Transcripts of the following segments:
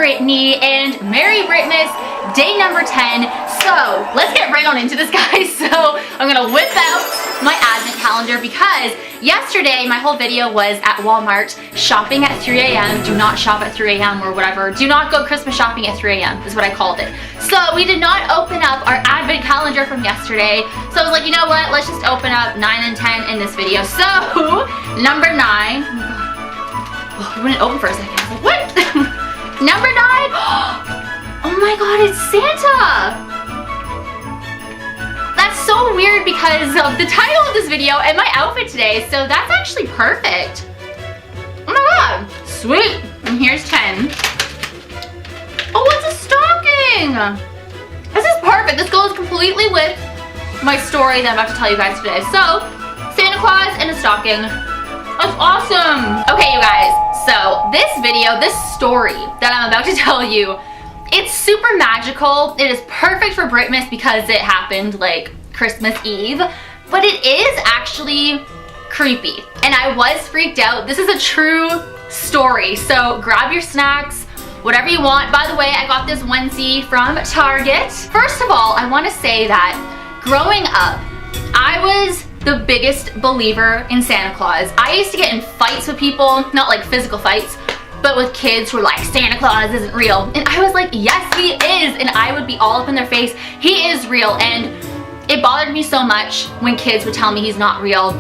Brittany, and Merry Britmas, day number 10. So let's get right on into this, guys. So I'm gonna whip out my advent calendar because yesterday my whole video was at Walmart shopping at 3 a.m. Do not shop at 3 a.m. or whatever. Do not go Christmas shopping at 3 a.m. is what I called it. So we did not open up our advent calendar from yesterday. So I was like, you know what? Let's just open up 9 and 10 in this video. So number 9. Oh, we wouldn't open for a second. I was like, what? Number 9. Oh my god, it's Santa. That's so weird because of the title of this video and my outfit today. So that's actually perfect. Oh my god. Sweet. And here's 10. Oh, it's a stocking. This is perfect. This goes completely with my story that I'm about to tell you guys today. So, Santa Claus and a stocking. That's awesome. Okay, you guys. So, this video, this story that I'm about to tell you, it's super magical. It is perfect for Britmas because it happened like Christmas Eve, but it is actually creepy. And I was freaked out. This is a true story. So, grab your snacks, whatever you want. By the way, I got this onesie from Target. First of all, I want to say that growing up, I was the biggest believer in Santa Claus. I used to get in fights with people, not like physical fights, but with kids who were like, Santa Claus isn't real. And I was like, yes, he is. And I would be all up in their face. He is real. And it bothered me so much when kids would tell me he's not real,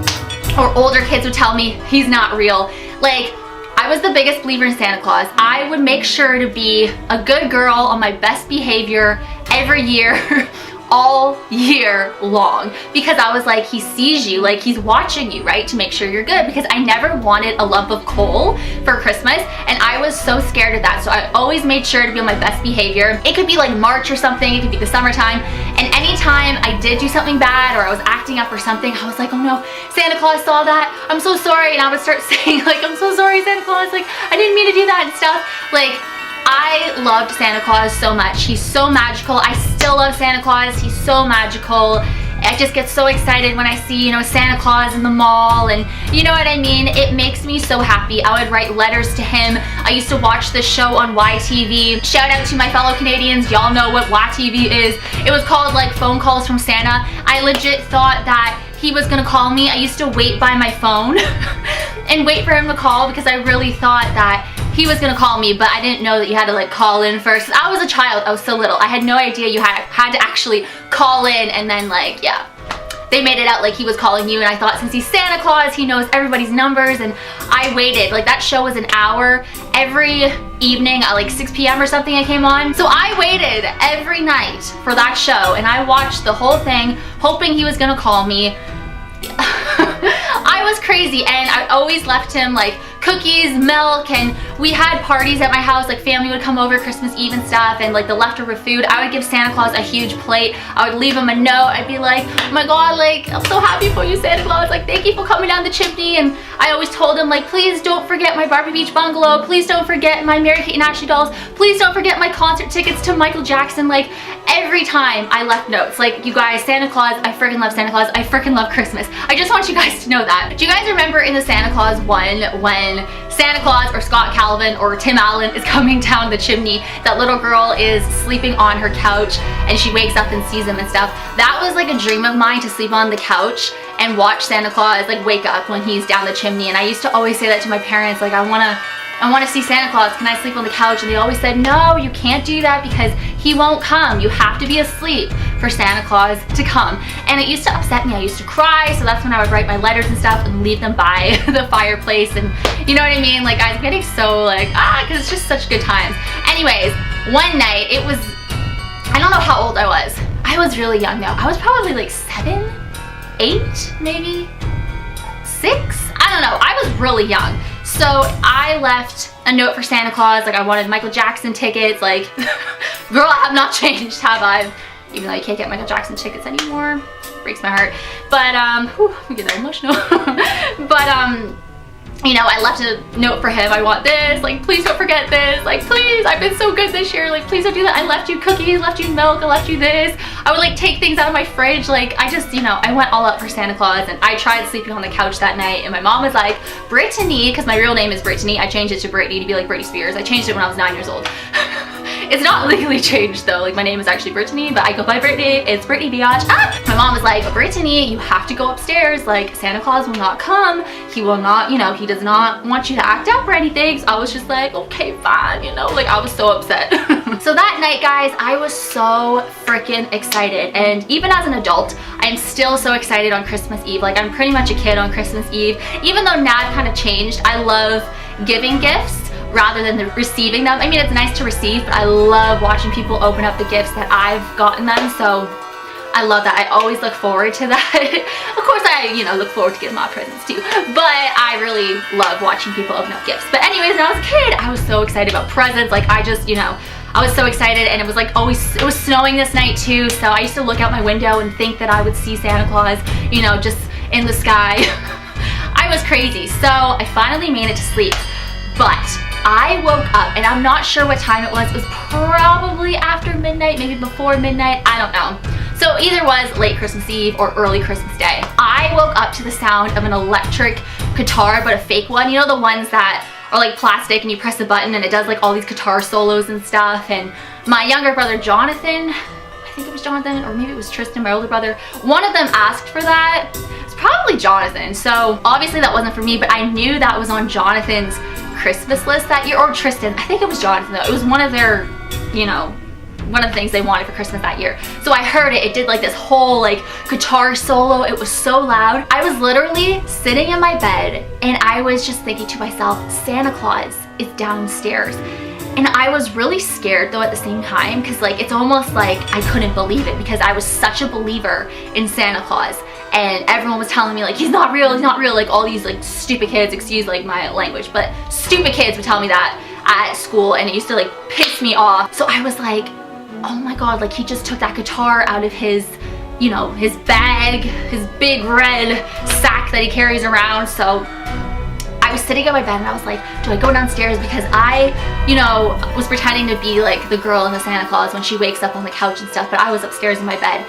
or older kids would tell me he's not real. Like, I was the biggest believer in Santa Claus. I would make sure to be a good girl on my best behavior every year. All year long, because I was like, he sees you, like he's watching you, right, to make sure you're good, because I never wanted a lump of coal for Christmas, and I was so scared of that. So I always made sure to be on my best behavior. It could be like March or something, it could be the summertime, and anytime I did do something bad or I was acting up or something, I was like, oh no, Santa Claus saw that, I'm so sorry. And I would start saying like, I'm so sorry, Santa Claus, like I didn't mean to do that and stuff. Like, I loved Santa Claus so much. He's so magical. I still love Santa Claus. He's so magical. I just get so excited when I see, you know, Santa Claus in the mall, and you know what I mean? It makes me so happy. I would write letters to him. I used to watch this show on YTV. Shout out to my fellow Canadians. Y'all know what YTV is. It was called like Phone Calls from Santa. I legit thought that he was gonna call me. I used to wait by my phone and wait for him to call because I really thought that he was gonna call me, but I didn't know that you had to like call in first. I was a child, I was so little. I had no idea you had to actually call in, and then like, yeah. They made it out like he was calling you, and I thought since he's Santa Claus, he knows everybody's numbers, and I waited. Like that show was an hour every evening at like 6 p.m. or something it came on. So I waited every night for that show, and I watched the whole thing hoping he was gonna call me. I was crazy, and I always left him like cookies, milk, and we had parties at my house, like family would come over Christmas Eve and stuff, and like the leftover food, I would give Santa Claus a huge plate. I would leave him a note. I'd be like, oh my god, like I'm so happy for you, Santa Claus, like thank you for coming down the chimney. And I always told him like, please don't forget my Barbie Beach bungalow, please don't forget my Mary Kate and Ashley dolls, please don't forget my concert tickets to Michael Jackson. Like every time I left notes. Like, you guys, Santa Claus, I freaking love Santa Claus, I freaking love Christmas. I just want you guys to know that. Do you guys remember in the Santa Claus one when Santa Claus or Scott Calvin or Tim Allen is coming down the chimney, that little girl is sleeping on her couch and she wakes up and sees him and stuff? That was like a dream of mine, to sleep on the couch and watch Santa Claus like wake up when he's down the chimney. And I used to always say that to my parents, like, I want to see Santa Claus, can I sleep on the couch? And they always said, no, you can't do that because he won't come. You have to be asleep for Santa Claus to come. And it used to upset me. I used to cry, so that's when I would write my letters and stuff and leave them by the fireplace. And you know what I mean? Like, I was getting so like, because it's just such good times. Anyways, one night, it was, I don't know how old I was. I was really young though. I was probably like 7, 8, maybe 6. I don't know. I was really young. So I left a note for Santa Claus, like I wanted Michael Jackson tickets, like, girl, I have not changed, have I? Even though I can't get Michael Jackson tickets anymore, breaks my heart. But, whew, I'm getting emotional. But, you know, I left a note for him. I want this, like, please don't forget this, like, please, I've been so good this year, like, please don't do that. I left you cookies, left you milk, I left you this. I would like take things out of my fridge. Like, I just, you know, I went all out for Santa Claus, and I tried sleeping on the couch that night, and my mom was like, Brittany, because my real name is Brittany, I changed it to Brittany to be like Britney Spears. I changed it when I was 9 years old. It's not legally changed though, like my name is actually Brittany, but I go by Brittany. It's Brittany biatch. Ah! My mom was like, Brittany, you have to go upstairs, like Santa Claus will not come. He will not, you know, he does not want you to act up or anything. So I was just like, okay, fine, you know, like I was so upset. So that night, guys, I was so freaking excited. And even as an adult, I am still so excited on Christmas Eve. Like I'm pretty much a kid on Christmas Eve. Even though now I've kind of changed, I love giving gifts rather than receiving them. I mean, it's nice to receive, but I love watching people open up the gifts that I've gotten them, so I love that. I always look forward to that. Of course, I, you know, look forward to getting my presents too, but I really love watching people open up gifts. But anyways, when I was a kid, I was so excited about presents. Like, I just, you know, I was so excited, and it was like always, it was snowing this night too, so I used to look out my window and think that I would see Santa Claus, you know, just in the sky. I was crazy. So I finally made it to sleep, but I woke up, and I'm not sure what time it was. It was probably after midnight, maybe before midnight, I don't know. So either was late Christmas Eve or early Christmas Day. I woke up to the sound of an electric guitar, but a fake one. You know, the ones that are like plastic and you press a button and it does like all these guitar solos and stuff. And my younger brother Jonathan, I think it was Jonathan, or maybe it was Tristan, my older brother, one of them asked for that. It's probably Jonathan. So obviously that wasn't for me, but I knew that was on Jonathan's Christmas list that year, or Tristan, I think it was Jonathan though. It was one of their, you know, one of the things they wanted for Christmas that year. So I heard it, it did like this whole like guitar solo. It was so loud. I was literally sitting in my bed and I was just thinking to myself, Santa Claus is downstairs. And I was really scared though at the same time, because like it's almost like I couldn't believe it, because I was such a believer in Santa Claus. And everyone was telling me like, he's not real, like all these like stupid kids, excuse like my language, but stupid kids would tell me that at school, and it used to like piss me off. So I was like, oh my god, like he just took that guitar out of his, you know, his bag, his big red sack that he carries around. So I was sitting on my bed and I was like, do I go downstairs? Because I, you know, was pretending to be like the girl in the Santa Claus when she wakes up on the couch and stuff, but I was upstairs in my bed.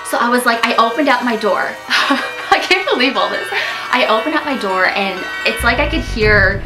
So I was like, I opened up my door. I can't believe all this. I opened up my door and it's like I could hear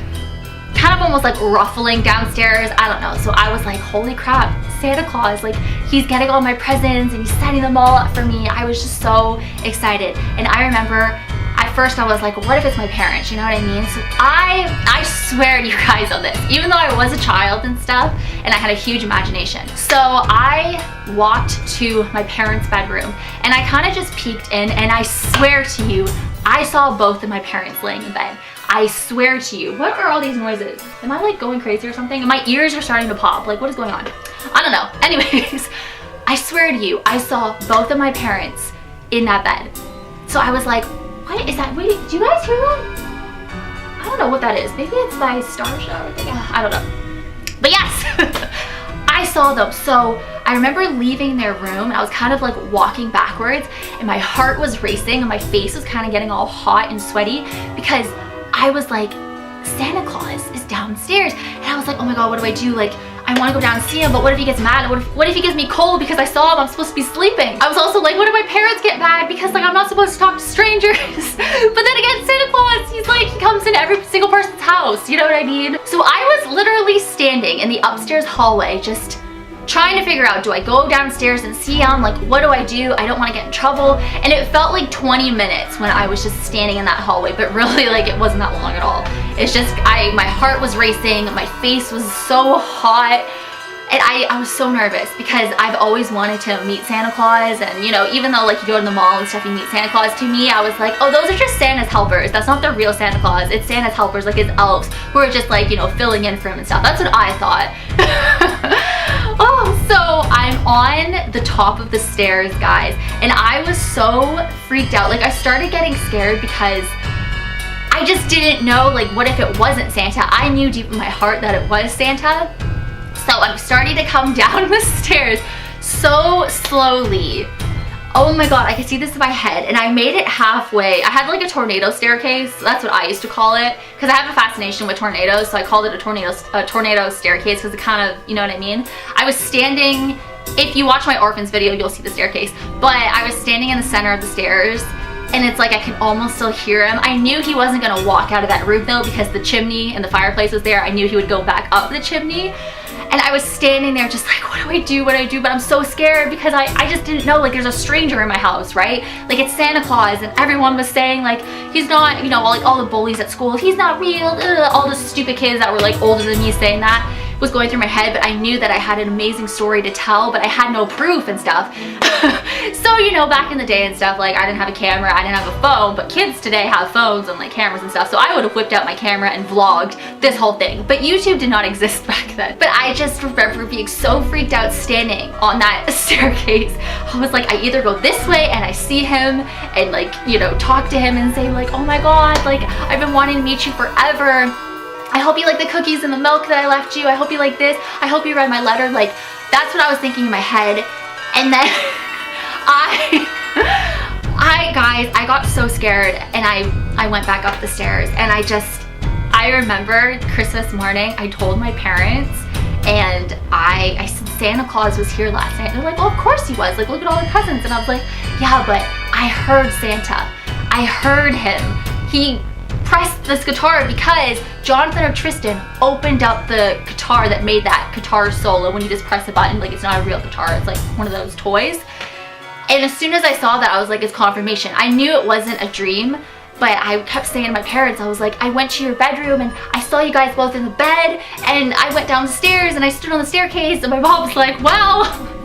kind of almost like ruffling downstairs. I don't know. So I was like, holy crap, Santa Claus, like he's getting all my presents and he's setting them all up for me. I was just so excited. And I remember at first I was like, what if it's my parents? You know what I mean? So I swear to you guys on this, even though I was a child and stuff, and I had a huge imagination. So I walked to my parents' bedroom and I kind of just peeked in, and I swear to you, I saw both of my parents laying in bed. I swear to you. What are all these noises? Am I like going crazy or something? My ears are starting to pop. Like, what is going on? I don't know. Anyways, I swear to you, I saw both of my parents in that bed. So I was like, what is that? Wait, do you guys hear that? I don't know what that is. Maybe it's my star show or thing. I don't know. But yes, I saw them. So I remember leaving their room and I was kind of like walking backwards and my heart was racing and my face was kind of getting all hot and sweaty, because I was like, Santa Claus is downstairs. And I was like, oh my god, what do I do? Like, I want to go down and see him, but what if he gets mad? What if he gives me cold because I saw him? I'm supposed to be sleeping. I was also like, what if my parents get mad because like I'm not supposed to talk to strangers? But then again, Santa Claus, he's like, he comes in every single person's house, you know what I mean? So I was literally standing in the upstairs hallway just trying to figure out, do I go downstairs and see him? Like, what do? I don't want to get in trouble. And it felt like 20 minutes when I was just standing in that hallway, but really like it wasn't that long at all. It's just, my heart was racing, my face was so hot, and I was so nervous because I've always wanted to meet Santa Claus. And you know, even though like you go to the mall and stuff, you meet Santa Claus, to me, I was like, oh, those are just Santa's helpers. That's not the real Santa Claus. It's Santa's helpers, like his elves, who are just like, you know, filling in for him and stuff. That's what I thought. Oh, so I'm on the top of the stairs, guys, and I was so freaked out. Like, I started getting scared because I just didn't know, like, what if it wasn't Santa? I knew deep in my heart that it was Santa. So I'm starting to come down the stairs so slowly. Oh my god, I could see this in my head, and I made it halfway. I had like a tornado staircase. That's what I used to call it, because I have a fascination with tornadoes, so I called it a tornado staircase, because it kind of, you know what I mean? I was standing, if you watch my orphans video, you'll see the staircase, but I was standing in the center of the stairs, and it's like I can almost still hear him. I knew he wasn't gonna walk out of that room though, because the chimney and the fireplace was there. I knew he would go back up the chimney. And I was standing there just like, what do I do, what do I do? But I'm so scared because I just didn't know, like there's a stranger in my house, right? Like it's Santa Claus, and everyone was saying like, he's not, you know, like all the bullies at school, he's not real, all the stupid kids that were like older than me saying that was going through my head. But I knew that I had an amazing story to tell, but I had no proof and stuff. So, you know, back in the day and stuff, like I didn't have a camera, I didn't have a phone, but kids today have phones and like cameras and stuff. So I would have whipped out my camera and vlogged this whole thing. But YouTube did not exist back then. But I just remember being so freaked out standing on that staircase. I was like, I either go this way and I see him and like, you know, talk to him and say like, oh my god, like I've been wanting to meet you forever. I hope you like the cookies and the milk that I left you. I hope you like this. I hope you read my letter. Like, that's what I was thinking in my head. And then guys, I got so scared, and I went back up the stairs, and I remember Christmas morning, I told my parents, and I said Santa Claus was here last night. And they're like, well, of course he was. Like, look at all the presents. And I was like, yeah, but I heard Santa. I heard him. He pressed this guitar because Jonathan or Tristan opened up the guitar that made that guitar solo when you just press a button. Like, it's not a real guitar, it's like one of those toys. And as soon as I saw that, I was like, it's confirmation. I knew it wasn't a dream, but I kept saying to my parents, I was like, I went to your bedroom and I saw you guys both in the bed, and I went down the stairs and I stood on the staircase, and my mom was like, well,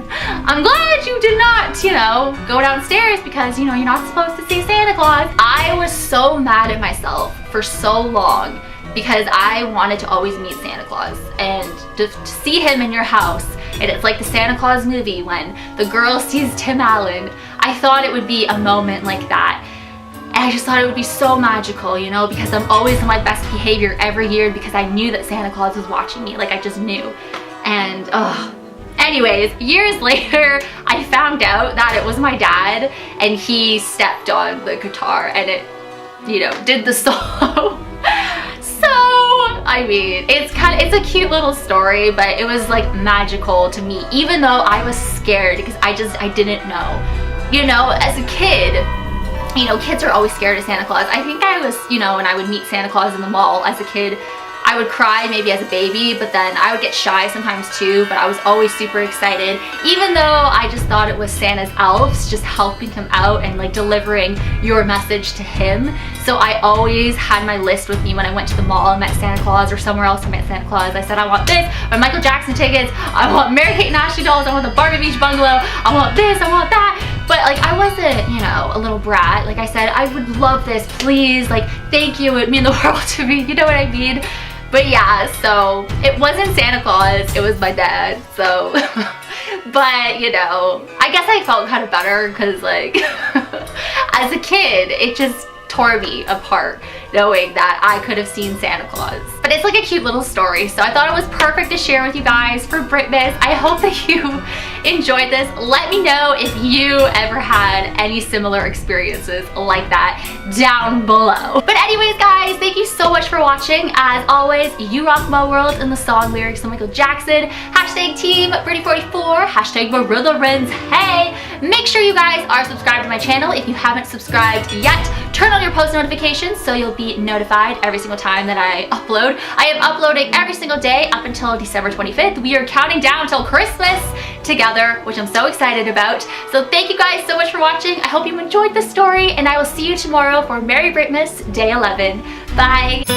I'm glad you did not, you know, go downstairs because, you know, you're not supposed to see Santa Claus. I was so mad at myself for so long because I wanted to always meet Santa Claus, and to see him in your house, and it's like the Santa Claus movie when the girl sees Tim Allen. I thought it would be a moment like that, and I just thought it would be so magical, you know, because I'm always on my best behavior every year because I knew that Santa Claus was watching me. Like, I just knew. And anyways, years later, I found out that it was my dad, and he stepped on the guitar and it, you know, did the solo. So, I mean, it's a cute little story, but it was like magical to me, even though I was scared because I didn't know. You know, as a kid, you know, kids are always scared of Santa Claus. I think I was, you know, when I would meet Santa Claus in the mall as a kid, I would cry maybe as a baby, but then I would get shy sometimes too, but I was always super excited, even though I just thought it was Santa's elves just helping him out and like delivering your message to him. So I always had my list with me when I went to the mall and met Santa Claus, or somewhere else and met Santa Claus. I said, I want this, my Michael Jackson tickets, I want Mary-Kate and Ashley dolls, I want the Barbie Beach bungalow, I want this, I want that. But like, I wasn't, you know, a little brat. Like I said, I would love this, please, like, thank you, it would mean the world to me, you know what I mean? But yeah, so it wasn't Santa Claus, it was my dad, so. But, you know, I guess I felt kind of better because, like, as a kid, it just tore me apart knowing that I could have seen Santa Claus. But it's like a cute little story, so I thought it was perfect to share with you guys for Britmas. I hope that you enjoyed this. Let me know if you ever had any similar experiences like that down below. But anyways, guys, thank you so much for watching. As always, you rock my world, and the song lyrics of Michael Jackson. Hashtag Team Britty44, hashtag Marilla Rins. Hey, make sure you guys are subscribed to my channel if you haven't subscribed yet. Turn on your post notifications so you'll be notified every single time that I upload. I am uploading every single day up until December 25th. We are counting down till Christmas together, which I'm so excited about. So thank you guys so much for watching. I hope you enjoyed this story, and I will see you tomorrow for Merry Britmas Day 11. Bye!